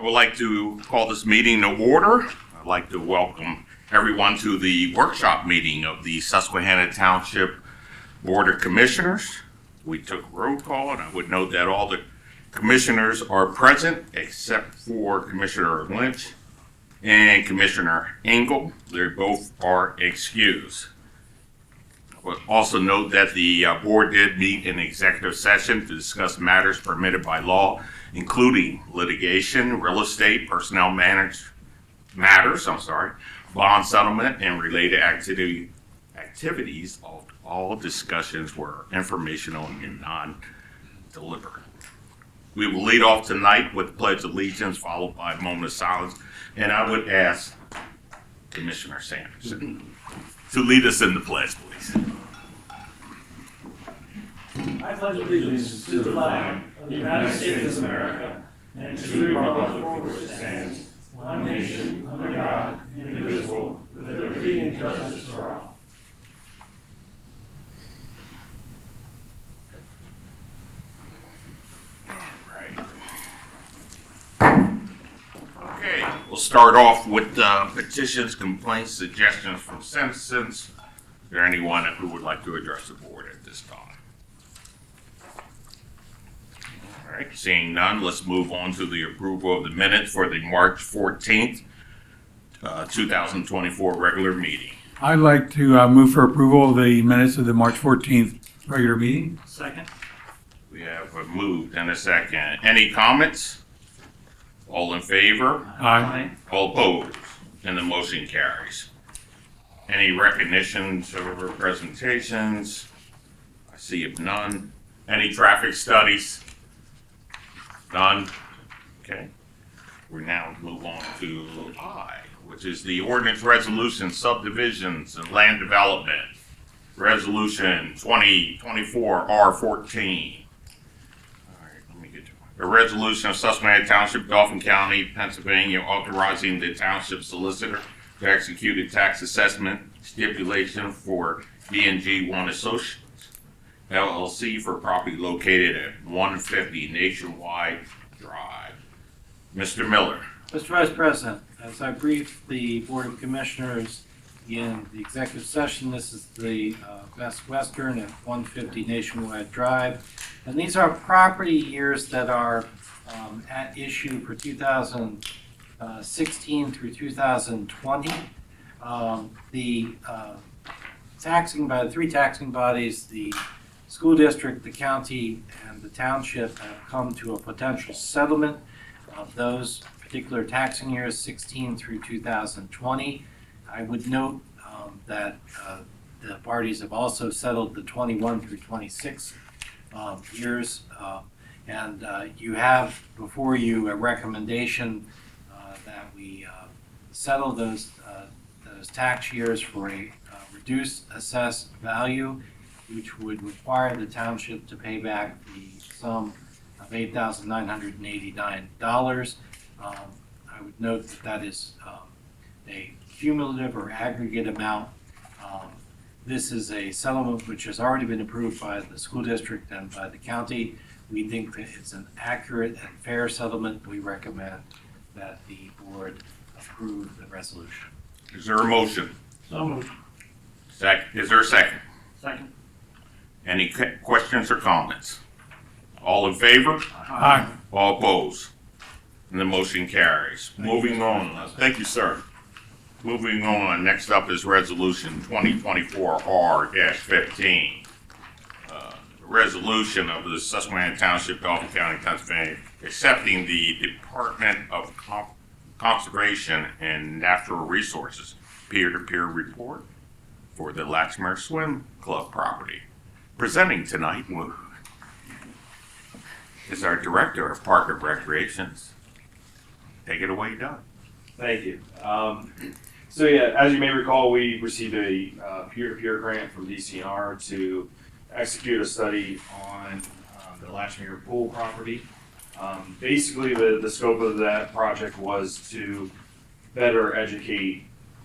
I would like to call this meeting to order. I'd like to welcome everyone to the workshop meeting of the Susquehanna Township Board of Commissioners. We took roll call, and I would note that all the commissioners are present except for Commissioner Lynch and Commissioner Engel. They both are excused. I would also note that the board did meet in executive session to discuss matters permitted by law, including litigation, real estate, personnel matters, bond settlement, and related activities. All discussions were informational and non-deliberate. We will lead off tonight with the Pledge of Allegiance, followed by a moment of silence, and I would ask Commissioner Sanderson to lead us in the pledge, please. I pledge allegiance to the flag of the United States of America and to the republic for which it stands, one nation, under God, indivisible, with liberty and justice for all. Okay, we'll start off with petitions, complaints, suggestions from citizens. Is there anyone who would like to address the board at this time? All right, seeing none, let's move on to the approval of the minutes for the March 14th, 2024 regular meeting. I'd like to move for approval of the minutes of the March 14th regular meeting. Second. We have a moved and a second. Any comments? All in favor? Aye. All opposed? And the motion carries. Any recognitions or presentations? I see of none. Any traffic studies? None. Okay. We now move on to I, which is the ordinance resolution subdivisions and land development. Resolution 2024 R14. A resolution of Susquehanna Township, Dauphin County, Pennsylvania, authorizing the township solicitor to execute a tax assessment stipulation for D&G One Associates, LLC, for property located at 150 Nationwide Drive. Mr. Miller. Mr. Vice President, as I briefed the Board of Commissioners in the executive session, this is the Best Western at 150 Nationwide Drive. And these are property years that are at issue for 2016 through 2020. The taxing by the three taxing bodies, the school district, the county, and the township, have come to a potential settlement of those particular taxing years, 16 through 2020. I would note that the parties have also settled the 21 through 26 years, and you have before you a recommendation that we settle those tax years for a reduced assessed value, which would require the township to pay back the sum of $8,989. I would note that that is a cumulative or aggregate amount. This is a settlement which has already been approved by the school district and by the county. We think that it's an accurate and fair settlement. We recommend that the board approve the resolution. Is there a motion? So moved. Is there a second? Second. Any questions or comments? All in favor? Aye. All opposed? And the motion carries. Moving on. Thank you, sir. Moving on, next up is Resolution 2024 R-15. Resolution of the Susquehanna Township, Dauphin County, Pennsylvania, accepting the Department of Conservation and Natural Resources peer-to-peer report for the Latchmere Swim Club property. Presenting tonight is our Director of Park and Recreations. Take it away, Doug. Thank you. So yeah, as you may recall, we received a peer-to-peer grant from DCNR to execute a study on the Latchmere Pool property. Basically, the scope of that project was to better educate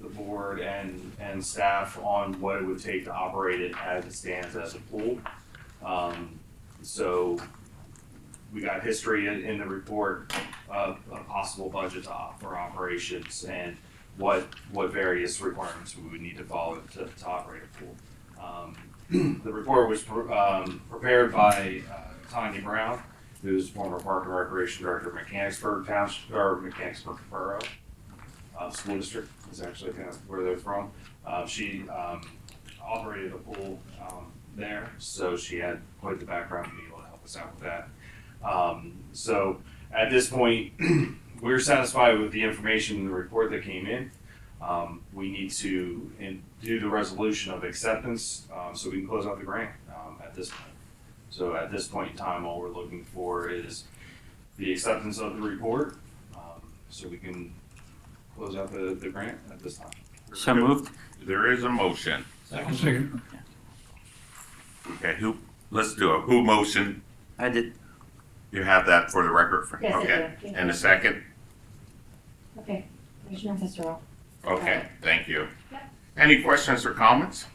the board and staff on what it would take to operate it as it stands as a pool. So we got history in the report a possible budget for operations and what various requirements we would need to follow to operate a pool. The report was prepared by Tanya Brown, who's former Park and Recreation Director of Mechanicsburg Township, or Mechanicsburg Borough School District is actually kind of where they're from. She operated a pool there, so she had quite the background to be able to help us out with that. So at this point, we're satisfied with the information in the report that came in. We need to do the resolution of acceptance so we can close out the grant at this point. So at this point in time, all we're looking for is the acceptance of the report so we can close out the grant at this time. So moved. There is a motion. Second. Okay, let's do it. Who motion? I did. You have that for the record? Yes, I do. Okay. Thank And you. a second? Okay, Commissioner Cicero. Okay, thank you. Yep. Any questions or comments?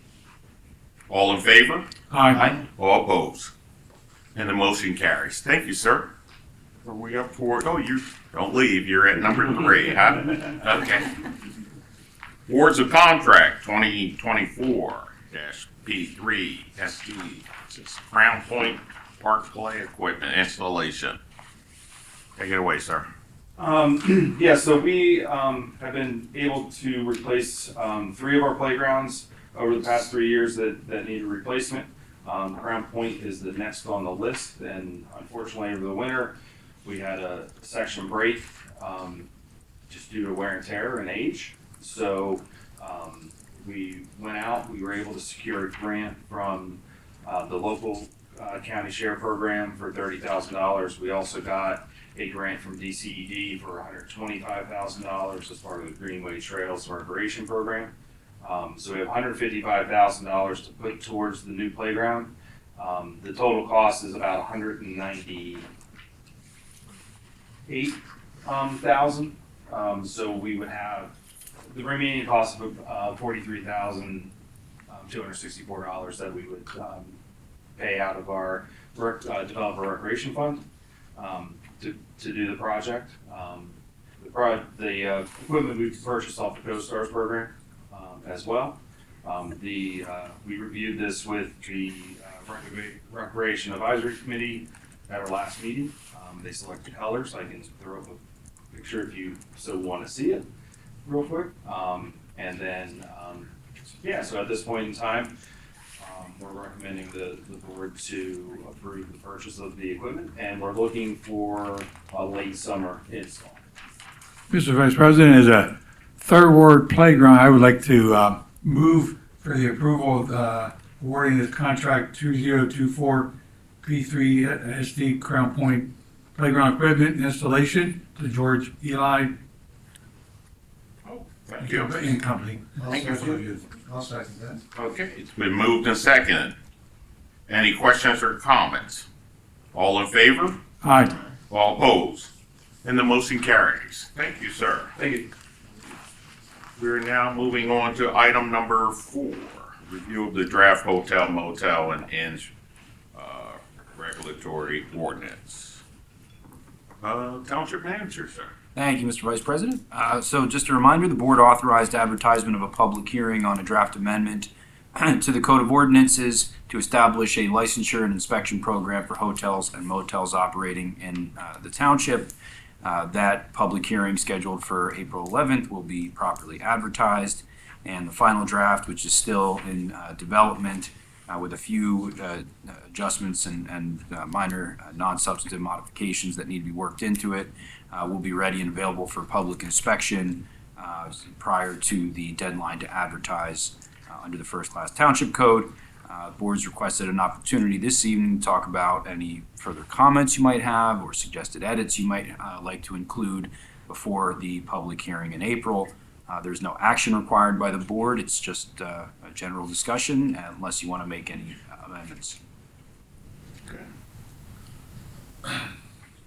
All in favor? Aye. All opposed? And the motion carries. Thank you, sir. Are we up for, oh, you don't leave. You're at number 3, huh? Okay. Awards of contract 2024-P3 SD. This is Crown Point Park Play Equipment Installation. Take it away, sir. Yeah, so we have been able to replace 3 of our playgrounds over the past 3 years that need a replacement. Crown Point is the next on the list, and unfortunately over the winter we had a section break just due to wear and tear and age. So we went out, we were able to secure a grant from the local county share program for $30,000. We also got a grant from DCED for $125,000 as part of the Greenway Trails Recreation Program. So we have $155,000 to put towards the new playground. The total cost is about $198,000. So we would have the remaining cost of $43,264 that we would pay out of our developer recreation fund to do the project. The equipment we purchased off the Coast Stars program as well. We reviewed this with the Recreation Advisory Committee at our last meeting. They selected colors. I can throw up a picture if you so want to see it real quick. And then, so at this point in time, we're recommending the board to approve the purchase of the equipment, and we're looking for a late summer install. Mr. Vice President, as a third ward playground, I would like to move for the approval of awarding this contract 2024 P3 SD Crown Point Playground Equipment Installation to George Eli Thank you. and Company. Thank you. I'll second that. Okay, it's been moved and seconded. Any questions or comments? All in favor? Aye. All opposed? And the motion carries. Thank you, sir. Thank you. We're now moving on to item number 4, review of the draft hotel, motel, and inns regulatory ordinance. Township manager, sir. Thank you, Mr. Vice President. So just a reminder, the board authorized advertisement of a public hearing on a draft amendment to the Code of Ordinances to establish a licensure and inspection program for hotels and motels operating in the township. That public hearing scheduled for April 11th will be properly advertised, and the final draft, which is still in development with a few adjustments and minor non-substantive modifications that need to be worked into it, will be ready and available for public inspection prior to the deadline to advertise under the First Class Township Code. Board's requested an opportunity this evening to talk about any further comments you might have or suggested edits you might like to include before the public hearing in April. There's no action required by the board. It's just a general discussion unless you want to make any amendments. Okay.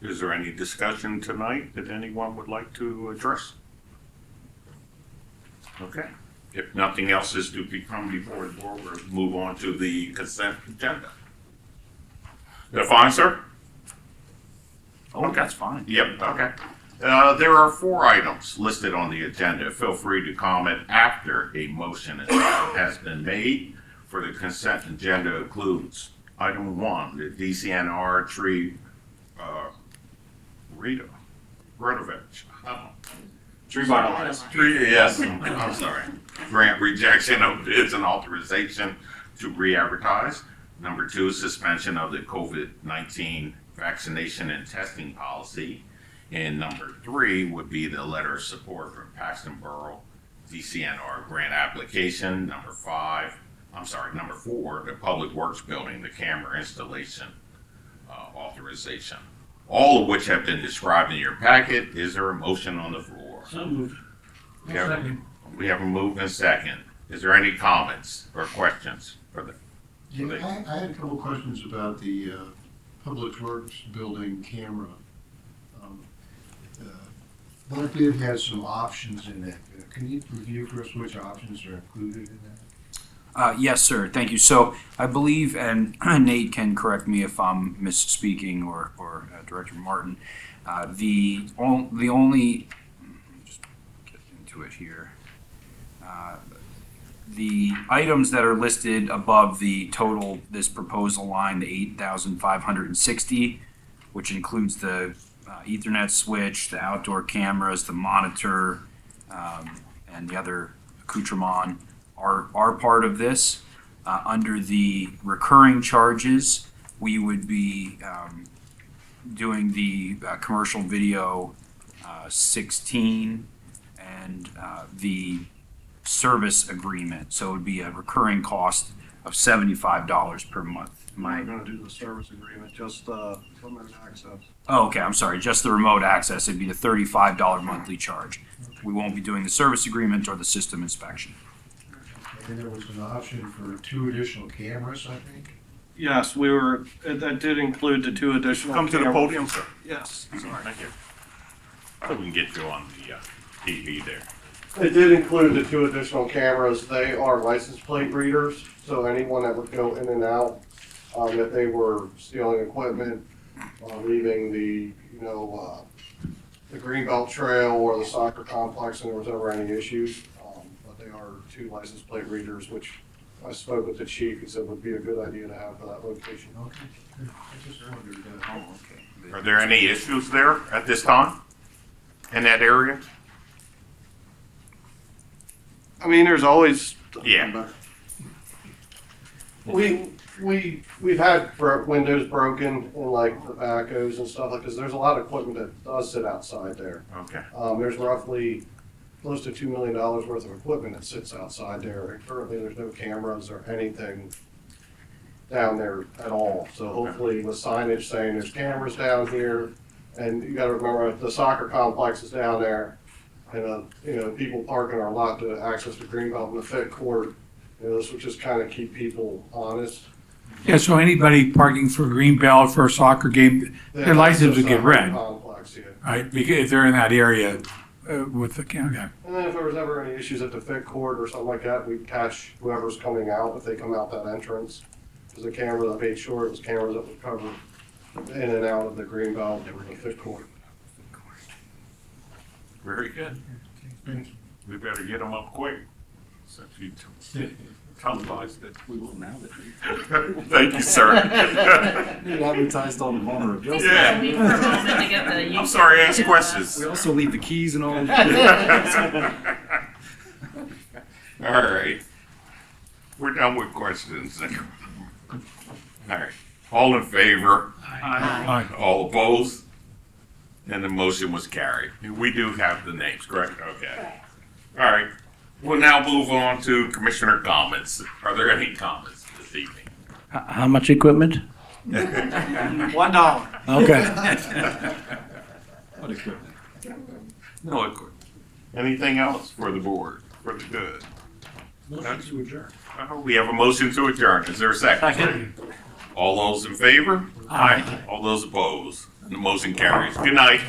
Is there any discussion tonight that anyone would like to address? Okay. If nothing else is to become before the board, we'll move on to the consent agenda. Is that fine, sir? Oh, that's fine. Yep, okay. There are 4 items listed on the agenda. Feel free to comment after a motion has been made. For the consent agenda includes item 1, the DCNR tree renovation. Tree vitalize. Yes, I'm sorry. Grant rejection of bids and authorization to re-advertise. Number 2, suspension of the COVID-19 vaccination and testing policy. And number 3 would be the letter of support from Paxton Borough DCNR grant application. Number 4, the Public Works Building, the camera installation authorization. All of which have been described in your packet. Is there a motion on the floor? So moved. We have a move and second. Is there any comments or questions for the? Yeah, I had a couple questions about the Public Works Building camera. That bid has some options in it. Can you review for us which options are included in that? Yes, sir. Thank you. So I believe, and Nate can correct me if I'm misspeaking, or Director Martin, the only, just get into it here. The items that are listed above the total, this proposal line, the 8,560, which includes the Ethernet switch, the outdoor cameras, the monitor, and the other accoutrement are part of this. Under the recurring charges, we would be doing the commercial video 16 and the service agreement. So it would be a recurring cost of $75 per month. We're gonna do the service agreement, just remote access. Oh, okay, I'm sorry, just the remote access, it'd be the $35 monthly charge. We won't be doing the service agreement or the system inspection. And there was an option for 2 additional cameras, I think. Yes, that did include the 2 additional. Come to the cameras. podium, sir. Yes. Thank you. So we can get you on the TV there. It did include the 2 additional cameras. They are license plate readers, so anyone that would go in and out, if they were stealing equipment, leaving the Greenbelt Trail or the soccer complex, and there was ever any issues. But they are 2 license plate readers, which I spoke with the chief. He said would be a good idea to have for that location. Okay, good. I just wondered that. Are there any issues there at this time in that area? I mean, there's always. Yeah. We've had windows broken in like the backhoes and stuff like, because there's a lot of equipment that does sit outside there. Okay. There's roughly close to $2 million worth of equipment that sits outside there. And currently, there's no cameras or anything down there at all. So hopefully with signage saying there's cameras down here, and you gotta remember the soccer complex is down there, and people parking our lot to access the Greenbelt and the Fit Court. This would just kind of keep people honest. Yeah, so anybody parking for Greenbelt for a soccer game, their license would get read, Complex, yeah. right? Because if they're in that area with the camera. And then if there was ever any issues at the Fit Court or something like that, we'd catch whoever's coming out if they come out that entrance. Because the camera that made sure it was cameras that would cover in and out of the Greenbelt or the Fit Court. Very good. We better get them up quick. Since you televised it. We will now. Thank you, sir. You advertised on the motor. Yeah. Wait for a moment to get the. I'm sorry, ask questions. We also leave the keys and all. All right. We're done with questions. All right. All in favor? Aye. All opposed? And the motion was carried. We do have the names, correct? Okay. All right. We'll now move on to commissioner comments. Are there any comments this evening? How much equipment? $1. Okay. What equipment? No equipment. Anything else for the board, for the good? Motion to adjourn. We have a motion to adjourn. Is there a second? All those in favor? Aye. All those opposed? And the motion carries. Good night.